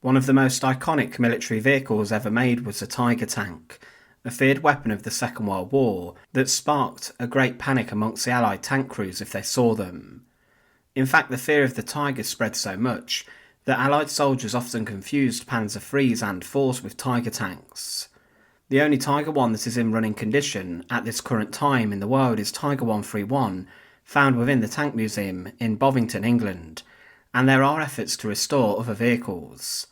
One of the most iconic military vehicles ever made was the Tiger tank, a feared weapon of the Second World War that sparked a great panic amongst the Allied tank crews if they saw them. In fact, the fear of the Tiger spread so much that Allied soldiers often confused Panzer IIIs and IVs with Tiger tanks. The only Tiger I that is in running condition at this current time in the world is Tiger 131, found within the Tank Museum in Bovington, England, and there are efforts to restore other vehicles.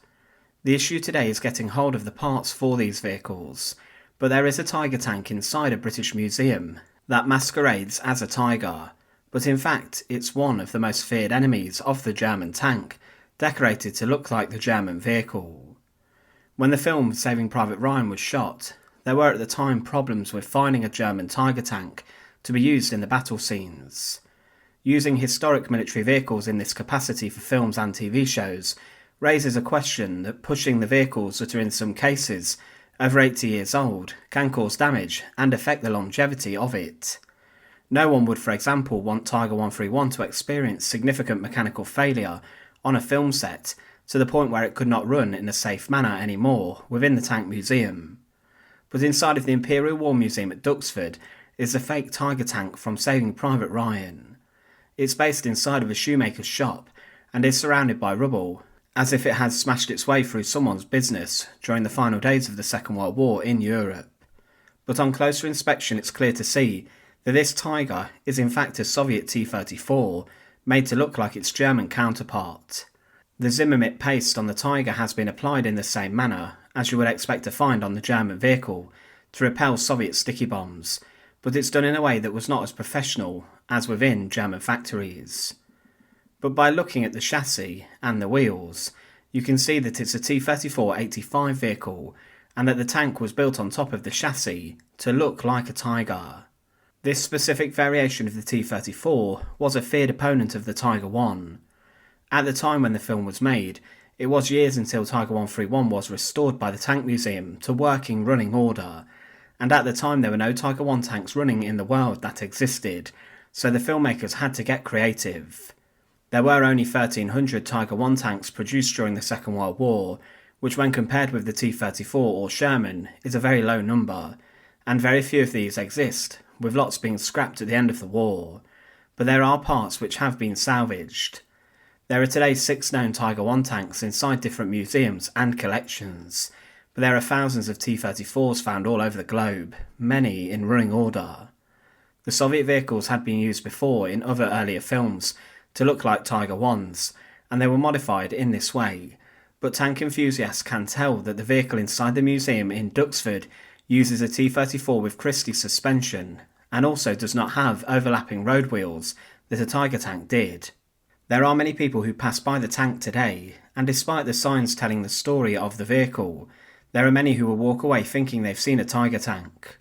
The issue today is getting hold of the parts for these vehicles, but there is a Tiger tank inside a British museum that masquerades as a Tiger, but in fact it's one of the most feared enemies of the German tank, decorated to look like the German vehicle. When the film Saving Private Ryan was shot, there were at the time problems with finding a German Tiger tank to be used in the battle scenes. Using historic military vehicles in this capacity for films and TV shows raises a question that pushing the vehicles that are in some cases over 80 years old can cause damage and affect the longevity of it. No one would, for example, want Tiger 131 to experience significant mechanical failure on a film set to the point where it could not run in a safe manner anymore within the Tank Museum. But inside of the Imperial War Museum at Duxford is a fake Tiger tank from Saving Private Ryan. It's based inside of a shoemaker's shop and is surrounded by rubble, as if it has smashed its way through someone's business during the final days of the Second World War in Europe. But on closer inspection it's clear to see that this Tiger is in fact a Soviet T-34, made to look like its German counterpart. The Zimmermitt paste on the Tiger has been applied in the same manner as you would expect to find on the German vehicle to repel Soviet sticky bombs, but it's done in a way that was not as professional as within German factories. But by looking at the chassis and the wheels, you can see that it's a T-34-85 vehicle and that the tank was built on top of the chassis to look like a Tiger. This specific variation of the T-34 was a feared opponent of the Tiger I. At the time when the film was made, it was years until Tiger 131 was restored by the Tank Museum to working running order, and at the time there were no Tiger I tanks running in the world that existed, so the filmmakers had to get creative. There were only 1,300 Tiger I tanks produced during the Second World War, which when compared with the T-34 or Sherman is a very low number, and very few of these exist, with lots being scrapped at the end of the war, but there are parts which have been salvaged. There are today 6 known Tiger I tanks inside different museums and collections, but there are thousands of T-34s found all over the globe, many in running order. The Soviet vehicles had been used before in other earlier films to look like Tiger Is, and they were modified in this way, but tank enthusiasts can tell that the vehicle inside the museum in Duxford uses a T-34 with Christie suspension, and also does not have overlapping road wheels that a Tiger tank did. There are many people who pass by the tank today, and despite the signs telling the story of the vehicle, there are many who will walk away thinking they've seen a Tiger tank.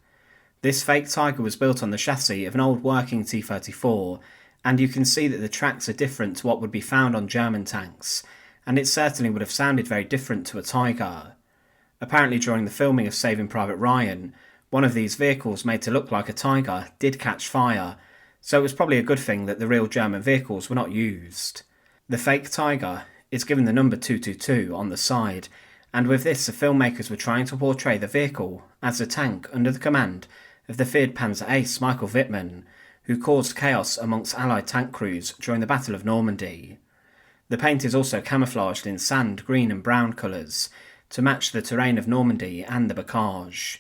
This fake Tiger was built on the chassis of an old working T-34, and you can see that the tracks are different to what would be found on German tanks, and it certainly would have sounded very different to a Tiger. Apparently during the filming of Saving Private Ryan, one of these vehicles made to look like a Tiger did catch fire, so it was probably a good thing that the real German vehicles were not used. The fake Tiger is given the number 222 on the side, and with this the filmmakers were trying to portray the vehicle as a tank under the command of the feared Panzer Ace Michael Wittmann, who caused chaos amongst Allied tank crews during the Battle of Normandy. The paint is also camouflaged in sand, green and brown colours to match the terrain of Normandy and the bocage.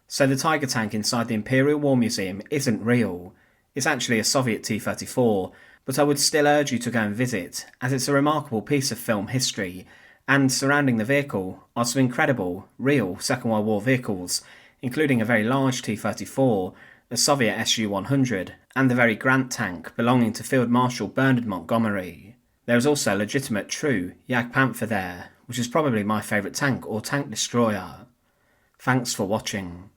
So the Tiger tank inside the Imperial War Museum isn't real. It's actually a Soviet T-34, but I would still urge you to go and visit, as it's a remarkable piece of film history, and surrounding the vehicle are some incredible, real Second World War vehicles, including a very large T-34, a Soviet Su-100, and the very Grant tank belonging to Field Marshal Bernard Montgomery. There is also a legitimate true Jagdpanther there, which is probably my favourite tank or tank destroyer. Thanks for watching.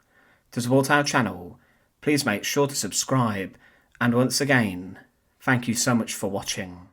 To support our channel, please make sure to subscribe, and once again, thank you so much for watching.